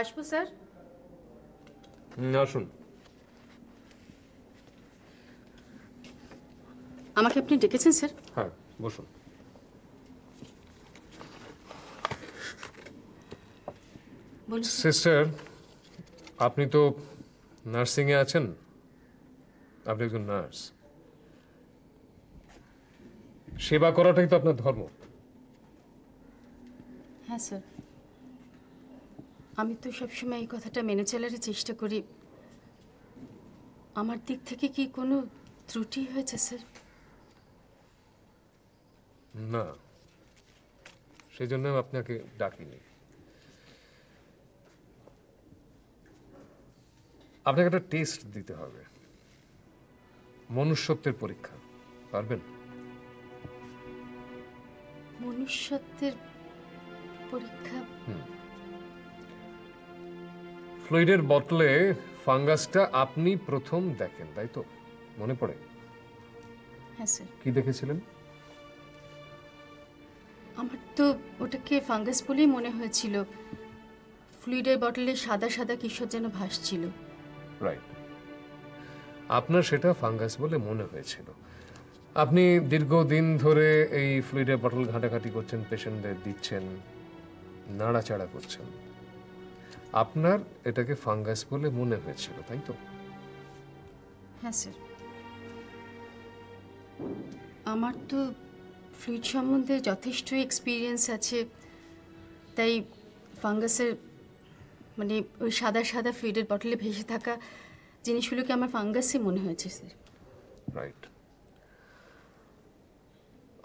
আসবো স্যার। আসুন। আমাকে আপনি ডেকেছেন স্যার? হ্যাঁ, বসুন। সিস্টার, আপনি তো নার্সিংয়ে আছেন, আপনি একজন নার্স। সেবা করাটাই তো আপনার ধর্ম। হ্যাঁ স্যার, আমি তো সবসময় এই কথাটা মেনে চলারই চেষ্টা করি। আমার দিক থেকে কি কোনো ত্রুটি হয়েছে স্যার? না, সেই জন্য আপনাকে ডাকিনি। আপনাকে একটা টেস্ট দিতে হবে, মনুষ্যত্বের পরীক্ষা। পারবেন? মনুষ্যত্বের পরীক্ষা? ফ্লুইডের বটলে ফাঙ্গাসটা আপনি প্রথম দেখেন, তাই তো? মনে পড়ে? হ্যাঁ স্যার। কি দেখেছিলেন? আমার তো ওটাকে ফাঙ্গাস বলেই মনে হয়েছিল। ফ্লুইডের বটলে সাদা সাদা কিসব যেন ভাসছিল। রাইট, আপনার সেটা ফাঙ্গাস বলে মনে হয়েছিল। আপনি দীর্ঘদিন ধরে এই ফ্লুইডের বটল ঘাঁটাঘাঁটি করছেন, পেশেন্টদের দিচ্ছেন, নাড়াচাড়া করছেন। আপনার এটাকে ফাঙ্গাস বলে মনে হয়েছিল, তাই তো? হ্যাঁ স্যার। আমার তো ফ্লুইড সম্বন্ধে যথেষ্ট এক্সপিরিয়েন্স আছে, তাই ফাঙ্গাসের মানে ওই সাদা সাদা ফ্লুইডের বটলে ভেসে থাকা জিনিসগুলোকে আমার ফাঙ্গাসই মনে হয়েছে স্যার। রাইট,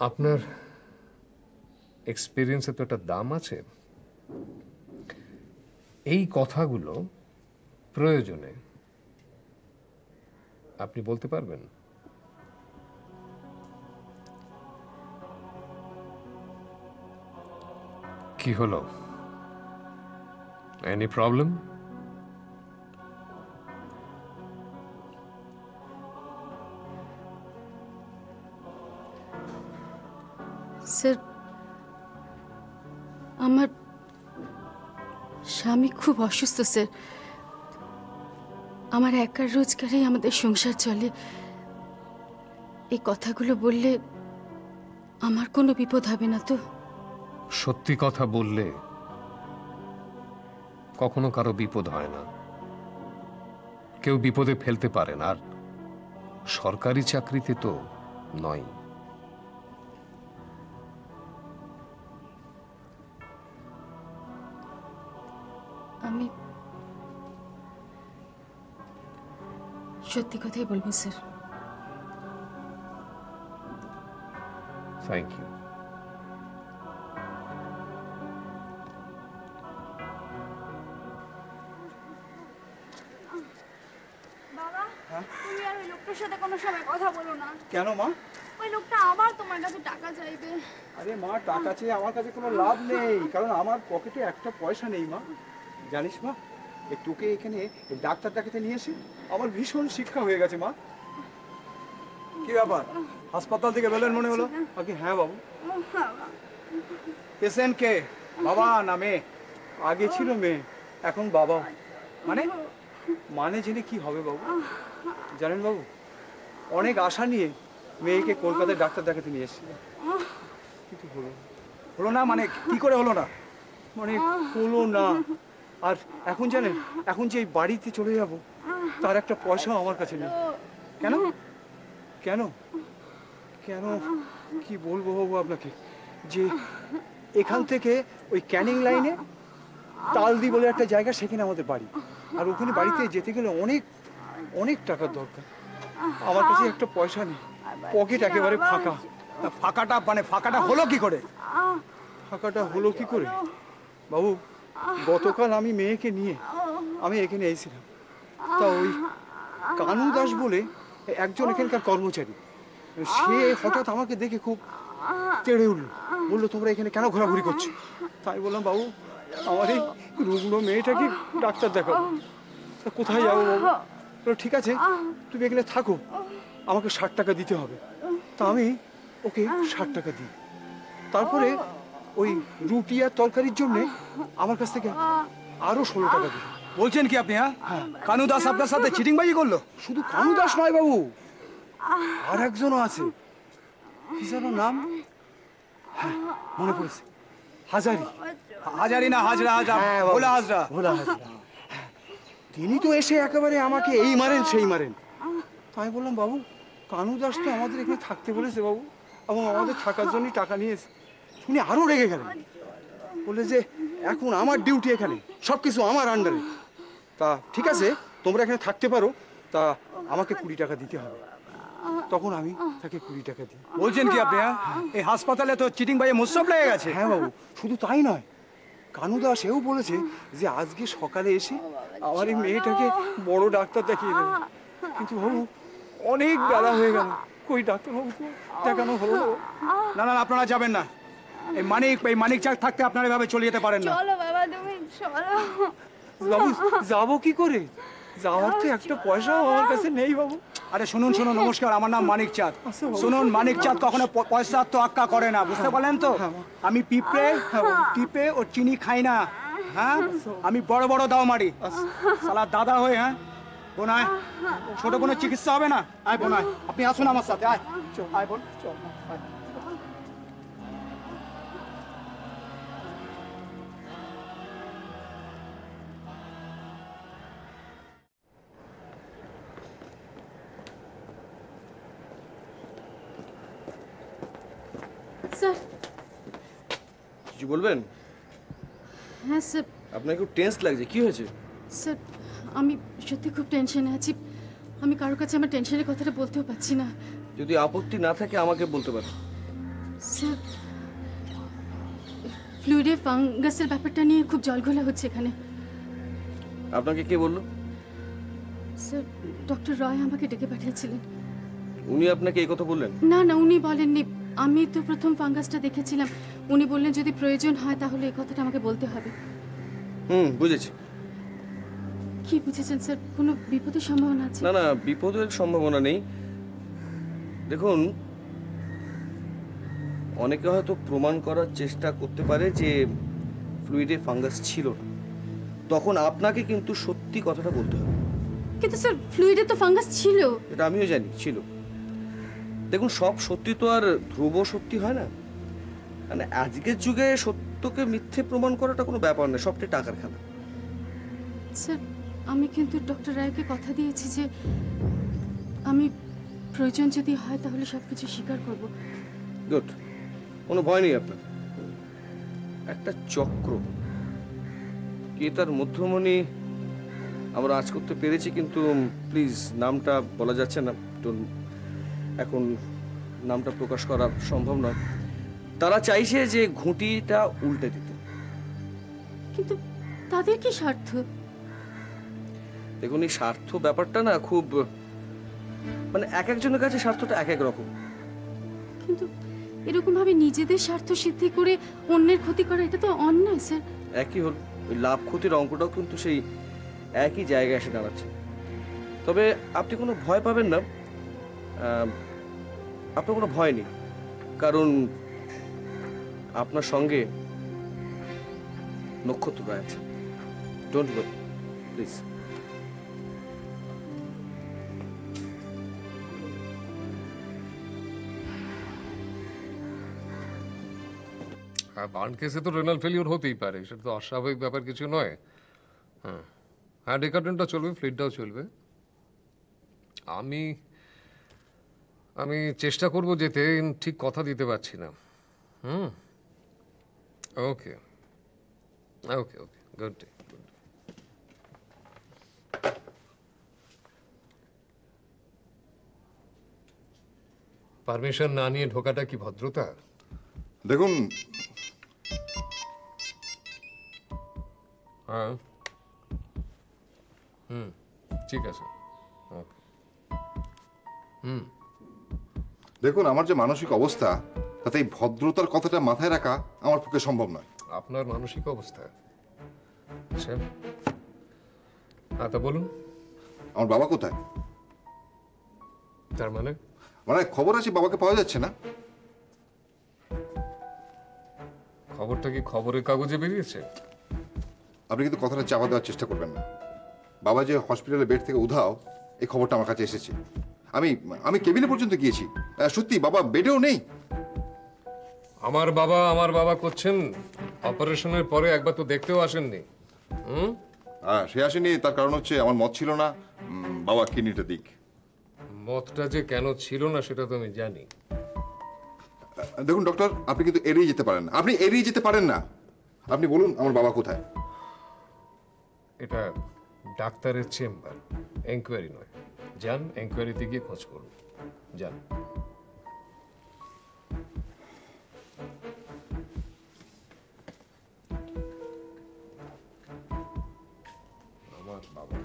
আপনার এক্সপিরিয়েন্সের তো একটা দাম আছে। এই কথাগুলো প্রয়োজনে আপনি বলতে পারবেন? কি হলো? Any problem? স্যার, আমার স্বামী খুব অসুস্থ স্যার। আমার একার রোজগারেই আমাদের সংসার চলে। এই কথাগুলো বললে আমার কোনো বিপদ হবে না তো? সত্যি কথা বললে কখনো কারো বিপদ হয় না, কেউ বিপদে ফেলতে পারে না, আর সরকারি চাকরিতে তো নয়। আমি সত্যি কথাই বলবো স্যার। Thank you. বাবা, তুমি আর ওই লোকটার সাথে কোনো সময় কথা বলো না। কেন মা? ওই লোকটা আবার তোমার কাছে টাকা চাইবে। আরে মা, টাকা চেয়ে আমার কাছে কোনো লাভ নেই, কারণ আমার পকেটে একটা পয়সা নেই মা। জানিস মা, তোকে এখানে ডাক্তার দেখাতে নিয়ে এসে আমার ভীষণ শিক্ষা হয়ে গেছে মা। কি ব্যাপার, হাসপাতাল থেকে বেলেন মনে হলো? আগে হ্যাঁ বাবু। পেশেন্ট কে, বাবা না মেয়ে? আগে ছিল মেয়ে, এখন বাবা। মানে মানে জেনে কি হবে বাবু? জানেন বাবু, অনেক আশা নিয়ে মেয়েকে কলকাতায় ডাক্তার দেখাতে নিয়ে এসেছিল, কিন্তু হলো না। মানে কি করে হলো না? মানে হলো না। আর এখন জানেন, এখন যে এই বাড়িতে চলে যাব তার একটা পয়সাও আমার কাছে নেই। কেন কেন কেন কি বলবো বাবু আপনাকে, যে এখান থেকে ওই ক্যানিং লাইনে তালদি বলে একটা জায়গা, সেখানে আমাদের বাড়ি। আর ওখানে বাড়িতে যেতে গেলে অনেক অনেক টাকার দরকার। আমার কাছে একটা পয়সা নেই, পকেট একেবারে ফাঁকা। ফাঁকাটা হলো কি করে? ফাঁকাটা হলো কি করে বাবু, গতকাল আমি মেয়েকে নিয়ে আমি এখানে এসেছিলাম। তা ওই কানু দাস বলে একজন এখানকার কর্মচারী, সে হঠাৎ আমাকে দেখে খুব তেড়ে উঠল, বললো তোমরা এখানে কেন ঘোরাঘুরি করছো? তাই বললাম বাবু, আমার এই রুগ্ন মেয়েটাকে ডাক্তার দেখাবো। তা কোথায় যাবো বাবু? বললো ঠিক আছে, তুমি এখানে থাকো, আমাকে 60 টাকা দিতে হবে। তা আমি ওকে 60 টাকা দিই। তারপরে ওই রুটি আর তরকারির জন্য আমার কাছ থেকে আরো 16 টাকা দিন। বলছেন কি আপনি? হ্যাঁ, কানু দাস আপনার সাথে চিটিংবাজি করলো? শুধু কানু দাস নয় বাবু, আর একজনও আছে। কি যেন নাম? হ্যাঁ, মনে পড়েছে, হাজারি। হাজারি না, হাজরা, ভোলা হাজরা। ভোলা হাজরা। তিনি তো এসে একেবারে আমাকে এই মারেন সেই মারেন। তাই বললাম, বাবু কানু দাস তো আমাদের এখানে থাকতে বলেছে বাবু, এবং আমাদের থাকার জন্যই টাকা নিয়েছে। উনি আরো রেগে গেলেন, বলে যে এখন আমার ডিউটি এখানে, সবকিছু আমার আন্ডারে। তা ঠিক আছে, তোমরা এখানে থাকতে পারো, তা আমাকে 20 টাকা দিতে হবে। তখন আমি তাকে 20 টাকা দিই। বলছেন কি আপনি? এই হাসপাতালে তো চিটিং ভাইয়ে মোসব লেগে গেছে। হ্যাঁ বাবু, শুধু তাই নয়, কানু দাস এও বলেছে যে আজকে সকালে এসে আমার এই মেয়েটাকে বড় ডাক্তার দেখিয়ে দেবে। কিন্তু বাবু অনেক বেলা হয়ে গেল, কই ডাক্তার বাবু দেখানো হলো না। না, আপনারা যাবেন না। এই মানিক চাক থাকতে আপনারা এভাবে চলে যেতে পারেন না। চলো বাবা, তুমি চলো। বাবু যাবো কি করে? যাওয়ার তো একটা পয়সাও আমার কাছে নেই বাবু। আরে শুনুন, নমস্কার, আমার নাম মানিক চাঁদ। শুনুন, মানিক চাঁদ কখনো পয়সার তো আক্কা করে না, বুঝতে পারলেন তো? আমি পিঁপড়ে ও চিনি খাই না। হ্যাঁ, আমি বড় বড় দাও মারি। শালা দাদা হয়ে, হ্যাঁ বোনায়, ছোট বোনের চিকিৎসা হবে না? আয় বোনায়, আপনি আসুন আমার সাথে। আয় আয় বোন, চল। স্যার। কিছু বলবেন? হ্যাঁ স্যার। আপনার খুব টেন্স লাগছে, কি হয়েছে? স্যার, আমি সত্যি খুব টেনশনে আছি। আমি কারোর কাছে আমার টেনশনের কথাটা বলতেও পারছি না। যদি আপত্তি না থাকে আমাকে বলতে পারেন। স্যার, ফ্লুইডে ফাঙ্গাসের ব্যাপারটা নিয়ে খুব জলঘোলা হচ্ছে এখানে। আপনাকে কে বললো? স্যার, ডক্টর রয় আমাকে ডেকে পাঠিয়েছিলেন। উনি আপনাকে এই কথা বললেন? না না, উনি বলেননি। আমি তো প্রথম ফাঙ্গাসটা দেখেছিলাম। উনি বললেন যদি প্রয়োজন হয় তাহলে এই কথাটা আমাকে বলতে হবে। বুঝেছি। কি বুঝেছেন স্যার? কোনো বিপদের সম্ভাবনা আছে? না না, বিপদের সম্ভাবনা নেই। দেখুন, অনেকে হয়তো প্রমাণ করার চেষ্টা করতে পারে যে ফ্লুইডে ফাঙ্গাস ছিল না, তখন আপনাকে কিন্তু সত্যি কথাটা বলতে হবে। কিন্তু স্যার, ফ্লুইডে তো ফাঙ্গাস ছিল। এটা আমিও জানি ছিল। দেখুন, সব সত্যি তো আর ধ্রুব সত্যি হয় না। মানে আজকের যুগে সত্যকে মিথ্যে প্রমাণ করাটা কোনো ব্যাপার না, সবটাই টাকার খেলা। স্যার, আমি কিন্তু ডক্টর রায়কে কথা দিয়েছি যে আমি প্রয়োজন যদি হয় তাহলে সবকিছু স্বীকার করব। গুড, কোনো ভয় নেই আপনার। একটা চক্র, কে তার মধ্যমণি আমরা আজ করতে পেরেছি, কিন্তু প্লিজ নামটা বলা যাচ্ছে না, এখন নামটা প্রকাশ করা সম্ভব নয়। তারা চাইছে যে ঘুঁটিটা উল্টে দিতে। কিন্তু তাদের কি স্বার্থ? দেখুন, এই স্বার্থ ব্যাপারটা না খুব, মানে এক একজনের কাছে স্বার্থটা এক এক রকম। কিন্তু এরকম ভাবে নিজেদের স্বার্থ সিদ্ধি করে অন্যের ক্ষতি করা, এটা তো অন্যায় স্যার। একই হল, ওই লাভ ক্ষতির অঙ্কটাও কিন্তু সেই একই জায়গায় এসে দাঁড়াচ্ছে। তবে আপনি কোনো ভয় পাবেন না, আপনার কোনো ভয় নেই, কারণ আপনার সঙ্গে নক্ষত্র রায় আছে। Don't worry, please. হ্যাঁ, বার্ন কেসে তো রেনাল ফেলিওর হতেই পারে, সেটা তো অস্বাভাবিক ব্যাপার কিছু নয়। হ্যাঁ, ডেকাডেন্টটা চলবে, ফ্লিডটাও চলবে। আমি চেষ্টা করব যেতে, ঠিক কথা দিতে পারছি না। ওকে ওকে ওকে, গুড ডে। পারমিশন না নিয়ে ঢোকাটা কি ভদ্রতা? দেখুন, হ্যাঁ, ঠিক আছে, ওকে। দেখুন, আমার যে মানসিক অবস্থা, তাতে এই ভদ্রতার কথাটা মাথায় রাখা আমার পক্ষে সম্ভব নয়। আপনার মানসিক অবস্থা? আচ্ছা, তা বলুন। আমার বাবা কোথায়? তার মানে খবর আছে বাবাকে পাওয়া যাচ্ছে না। খবরটা কি খবরের কাগজে বেরিয়েছে? আপনি কিন্তু কথাটা চাপা দেওয়ার চেষ্টা করবেন না। বাবা যে হসপিটালের বেড থেকে উধাও, এই খবরটা আমার কাছে এসেছে। আমি আমি কেবিনে পর্যন্ত গিয়েছি, সত্যি বাবা বেডেও নেই। আমার বাবা করছেন, অপারেশনের পরে একবার তো দেখতেও আসেননি। হ্যাঁ, সে আসেনি, তার কারণ হচ্ছে আমার মত ছিল না বাবা কিডনিটা দিক। মতটা যে কেন ছিল না সেটা তো আমি জানি। দেখুন ডক্টর, আপনি কিন্তু এড়িয়ে যেতে পারেন না, আপনি এড়িয়ে যেতে পারেন না। আপনি বলুন আমার বাবা কোথায়? এটা ডাক্তারের চেম্বার, এনকোয়ারি নয়। যান, এনকোয়ারিতে গিয়ে খোঁজ করুন, যান। আমার বাবা।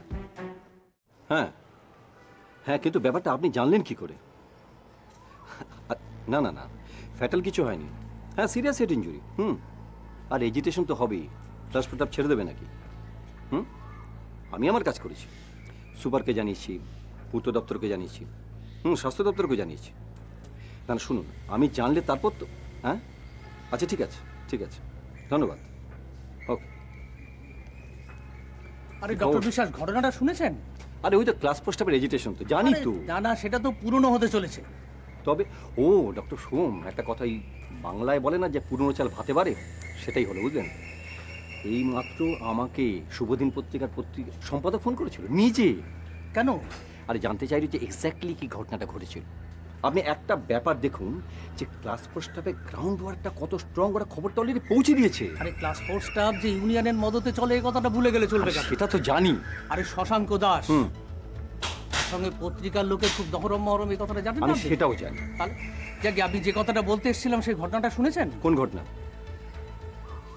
হ্যাঁ হ্যাঁ, কিন্তু ব্যাপারটা আপনি জানলেন কি করে? না না না, ফ্যাটাল কিছু হয়নি। হ্যাঁ, সিরিয়াস হেড ইঞ্জুরি। আর এজিটেশন তো হবেই। ট্রান্স প্রতাপ ছেড়ে দেবে নাকি? আমি আমার কাজ করেছি, সুপারকে জানিয়েছি, পূর্ত দপ্তরকে জানিয়েছি, স্বাস্থ্য দপ্তরকে জানিয়েছি। না না, শুনুন, আমি জানলে তারপর তো। হ্যাঁ, আচ্ছা ঠিক আছে, ঠিক আছে, ধন্যবাদ। ওকে। আরে ডক্টর বিশ্বাস, ঘটনাটা শুনেছেন? আরে ওই তো ক্লাস প্রস্তাবের এজিটেশন, তো জানি তো। না না, সেটা তো পুরনো হতে চলেছে। তবে ও ডক্টর সোম, একটা কথাই বাংলায় বলে না যে পুরনো চাল ভাতে বাড়ে, সেটাই হলো, বুঝলেন? এই মাত্র আমাকে শুভদিন পত্রিকার সম্পাদক ফোন করেছিল নিজে। কেন? আরে জানতে চাইল যে এক্স্যাক্টলি কি ঘটনাটা ঘটেছিল। আপনি একটা ব্যাপার দেখুন যে ক্লাস ফোর স্টাফে গ্রাউন্ড ওয়ার্কটা কত স্ট্রং, ওরা খবরটা অলরেডি পৌঁছে দিয়েছে। আরে ক্লাস ফোর স্টাফ যে ইউনিয়নের মদতে চলে, এই কথাটা ভুলে গেলে চলবে কেন? সেটা তো জানি। আরে শশাঙ্ক দাস সঙ্গে পত্রিকার লোকের খুব দহরম মহরম, এই কথাটা জানেন? আমি সেটাও জানি। তাহলে যাক, আপনি যে কথাটা বলতে এসেছিলাম সেই ঘটনাটা শুনেছেন? কোন ঘটনা?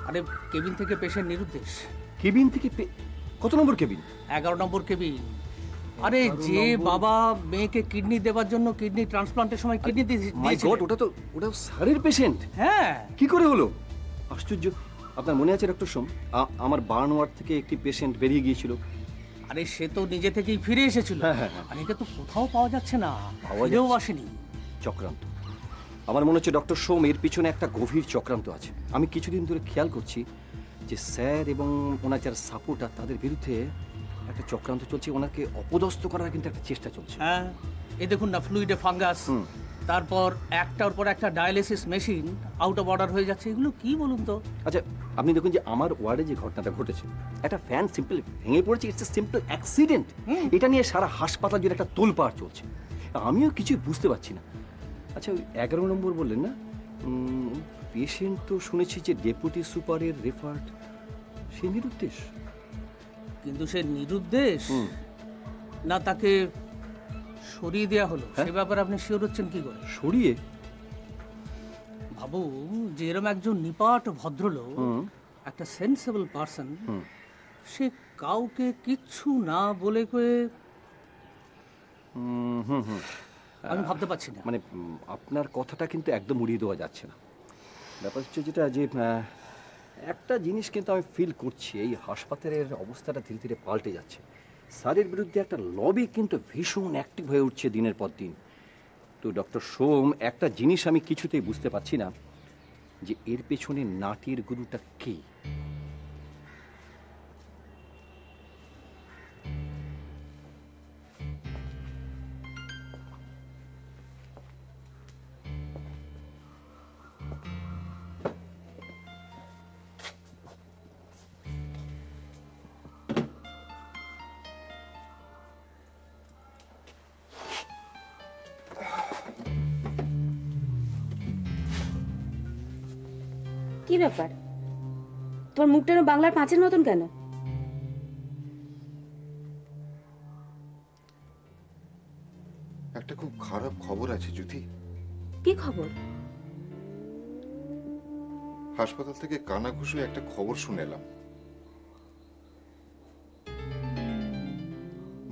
আরে কেবিন থেকে পেশেন্ট নিরুদ্দেশ। কেবিন থেকে? কত নম্বর কেবিন? 11 নম্বর কেবিন। আরে যে বাবা মেয়েকে কিডনি দেওয়ার জন্য কিডনি ট্রান্সপ্লান্টের সময় কিডনি দিয়েছিল, ওটা স্যারের পেশেন্ট। হ্যাঁ। কি করে হলো? আশ্চর্য। আপনার মনে আছে ডক্টর সোম, আমার বার্ন ওয়ার্ড থেকে একটি পেশেন্ট বেরিয়ে গিয়েছিল। আরে সে তো নিজে থেকেই ফিরে এসেছিল। আর একে তো কোথাও পাওয়া যাচ্ছে না, ফিরেও আসেনি। চক্রান্ত। আমার মনে হচ্ছে ডক্টর সোম, এর পিছনে একটা গভীর চক্রান্ত আছে। আমি কিছুদিন ধরে খেয়াল করছি যে স্যার এবং ওনার যারা সাপোর্টার, তাদের বিরুদ্ধে একটা চক্রান্ত চলছে। ওনাকে অপদস্থ করার কিন্তু একটা চেষ্টা চলছে। হ্যাঁ, এই দেখুন না, ফ্লুইডে ফাঙ্গাস, তারপর একটার পর একটা dialysis machine out of order হয়ে যাচ্ছে। এগুলো কি বলুন তো? আচ্ছা, আপনি দেখুন যে আমার ওয়ার্ডে যে ঘটনাটা ঘটেছে, একটা ফ্যান সিম্পল ভেঙে পড়েছে, ইটস এ সিম্পল অ্যাক্সিডেন্ট। এটা নিয়ে সারা হাসপাতাল জুড়ে একটা তোলপাড় চলছে, আমিও কিছুই বুঝতে পারছি না। আচ্ছা, ওই 11 নম্বর বললেন না, পেশেন্ট তো শুনেছি যে ডেপুটি সুপারের রেফার্ড, সে নিরুদ্দেশ। কিন্তু সে নিরুদ্দেশ না তাকে সরিয়ে দেওয়া হলো, সে ব্যাপারে আপনি শিওর হচ্ছেন কি করে? সরিয়ে? ভাবু যে এরম একজন নিপাট ভদ্রলোক, একটা সেন্সেবল পারসন, সে কাউকে কিচ্ছু না বলে কয়ে, আমি ভাবতে পারছি না। মানে আপনার কথাটা কিন্তু একদম উড়িয়ে দেওয়া যাচ্ছে না। ব্যাপার হচ্ছে যেটা, যে একটা জিনিস কিন্তু আমি ফিল করছি, এই হাসপাতালের অবস্থাটা ধীরে ধীরে পাল্টে যাচ্ছে। স্যারের বিরুদ্ধে একটা লবি কিন্তু ভীষণ অ্যাক্টিভ হয়ে উঠছে দিনের পর দিন। তো ডক্টর সোম, একটা জিনিস আমি কিছুতেই বুঝতে পারছি না যে এর পেছনে নাটির গুরুটা কে। কি ব্যাপার, তোমার মুখটা বাংলার পাঁচের মতন কেন? একটা খুব খারাপ খবর আছে জ্যোতি। কি খবর? হাসপাতাল থেকে কানাঘুষো একটা খবর শুনে এলাম।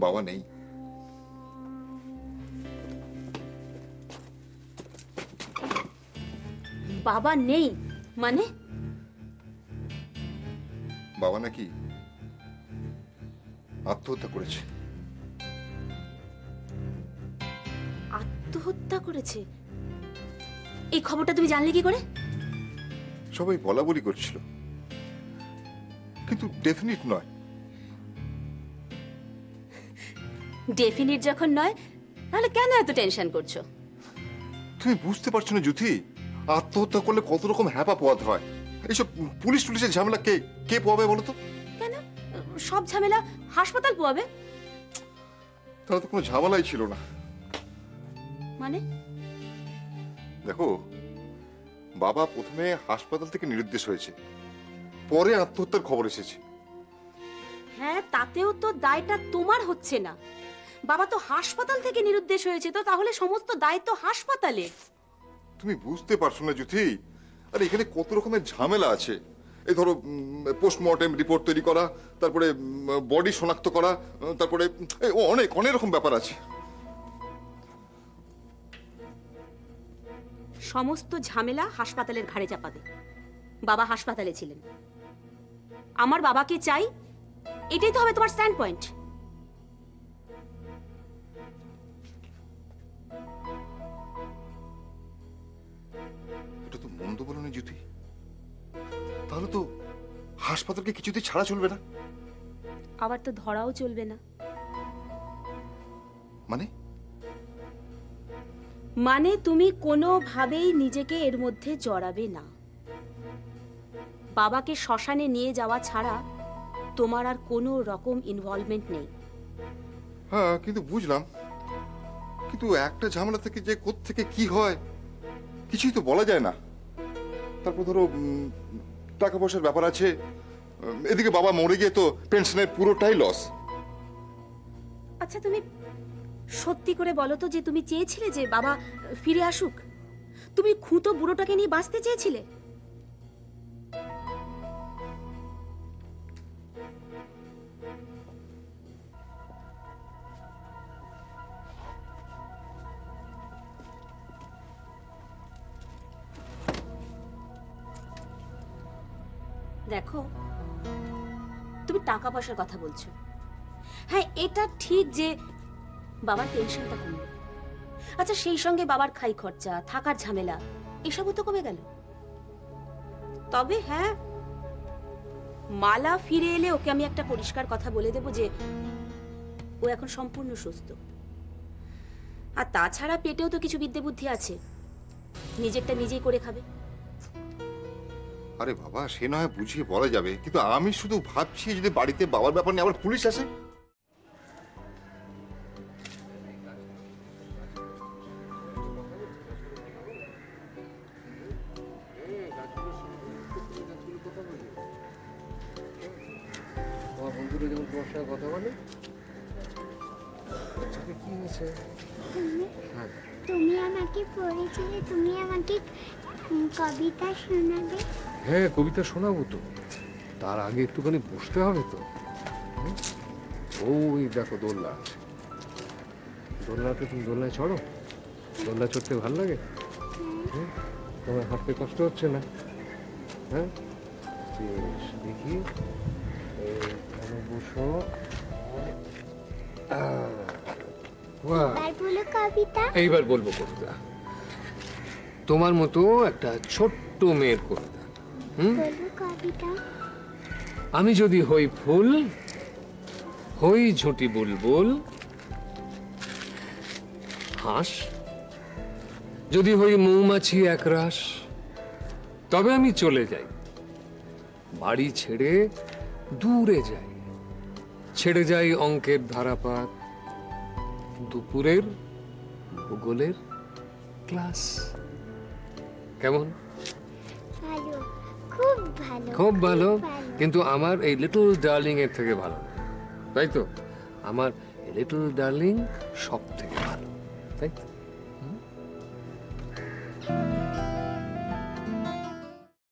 বাবা নেই। বাবা নেই মানে? বাবা নাকি আত্মহত্যা করেছে। আত্মহত্যা করেছে? এই খবরটা তুমি জানলে কি করে? সবাই বলা বলি করছিল। কিন্তু ডেফিনিট নয়। ডেফিনিট যখন নয় তাহলে কেন এত টেনশন করছো? তুমি বুঝতে পারছো না জ্যোতি, আত্মহত্যা করলে কত রকম হ্যাপা পোয়াতে হয়। এইসব পুলিশ টুলিশের ঝামেলা কে কে পোয়াবে বলো তো? কেন সব ঝামেলা হাসপাতাল পোয়াবে? তাহলে তো কোনো ঝামেলাই ছিল না। মানে দেখো, বাবা প্রথমে হাসপাতাল থেকে নিরুদ্দেশ হয়েছে, পরে আত্মহত্যার খবর এসেছে। হ্যাঁ, তাতেও তো দায়টা তোমার হচ্ছে না। বাবা তো হাসপাতাল থেকে নিরুদ্দেশ হয়েছে, তো তাহলে সমস্ত দায়িত্ব হাসপাতালের। তুমি বুঝতে পারছো না জ্যোতি, আরে এখানে কত রকমের ঝামেলা আছে। এই ধরো পোস্টমর্টেম রিপোর্ট তৈরি করা, তারপরে বডি শনাক্ত করা, তারপরে অনেক অনেক রকম ব্যাপার আছে। সমস্ত ঝামেলা হাসপাতালের ঘাড়ে চাপাবে। বাবা হাসপাতালে ছিলেন, আমার বাবাকে চাই, এটাই তো হবে তোমার স্ট্যান্ড পয়েন্ট। এটা তো মন্দ বলো না জ্যোতি, তাহলে তো হাসপাতালকে কিছুতেই ছাড়া চলবে না। আবার তো ধরাও চলবে না। মানে তুমি কোনোভাবেই নিজেকে এর মধ্যে জড়াবে না। বাবাকে শ্মশানে নিয়ে যাওয়া ছাড়া তোমার আর কোনো রকম ইনভলভমেন্ট নেই। হ্যাঁ, কিন্তু বুঝলাম, কিন্তু একটা ঝামেলা থেকে যে কোত্থেকে কি হয় কিছুই তো বলা যায় না। তারপর ধরো টাকা পয়সার ব্যাপার আছে, এদিকে বাবা মরে গিয়ে তো পেনশনের পুরোটাই লস। আচ্ছা, তুমি সত্যি করে বলো তো যে তুমি চেয়েছিলে যে বাবা ফিরে আসুক? তুমি খুঁতো বুড়োটাকে নিয়ে বাঁচতে চেয়েছিলে? দেখো, তুমি টাকা পয়সার কথা বলছো। হ্যাঁ, এটা ঠিক যে বাবার টেনশনটা কমবে। আচ্ছা, সেই সঙ্গে বাবার খাই খরচা, থাকার ঝামেলা, এসবও তো কমে গেল। তবে হ্যাঁ, মালা ফিরে এলে ওকে আমি একটা পরিষ্কার কথা বলে দেব যে ও এখন সম্পূর্ণ সুস্থ। আর তাছাড়া পেটেও তো কিছু বিদ্যে বুদ্ধি আছে, নিজেরটা নিজেই করে খাবে। আরে বাবা, সে নয় বুঝিয়ে বলা যাবে, কিন্তু আমি শুধু ভাবছি যদি বাড়িতে বাবার ব্যাপার নিয়ে আবার পুলিশ আসে। বন্ধুরা যখন তোমার সঙ্গে কথা বলে, কি হয়েছে? তুমি আমাকে পড়েছিলে, তুমি আমাকে কবিতা শোনাবে? হ্যাঁ, কবিতা শোনাবো তো, তার আগে একটুখানি বসতে হবে তো। ওই দেখো দোলনা আছে, দোলনাতে তুমি দোলনায় চড়ো? দোলনা চড়তে ভালো লাগে? তোমার হাঁটতে কষ্ট হচ্ছে না? হ্যাঁ, দেখি বসো। এইবার বলবো কবিতা, তোমার মতো একটা ছোট্ট মেয়ের কবিতা। আমি যদি হই ফুল, হই ঝুঁটি বুলবুল, হাঁস যদি হই মৌমাছি একরাশ, তবে আমি চলে যাই, বাড়ি ছেড়ে দূরে যাই, ছেড়ে যাই অঙ্কের ধারাপাত, দুপুরের ভূগোলের ক্লাস। কেমন? ভালো, খুব ভালো, খুব ভালো। কিন্তু আমার এই লিটল ডার্লিং এর থেকে ভালো, তাই তো? আমার লিটল ডার্লিং সব থেকে ভালো, তাই তো?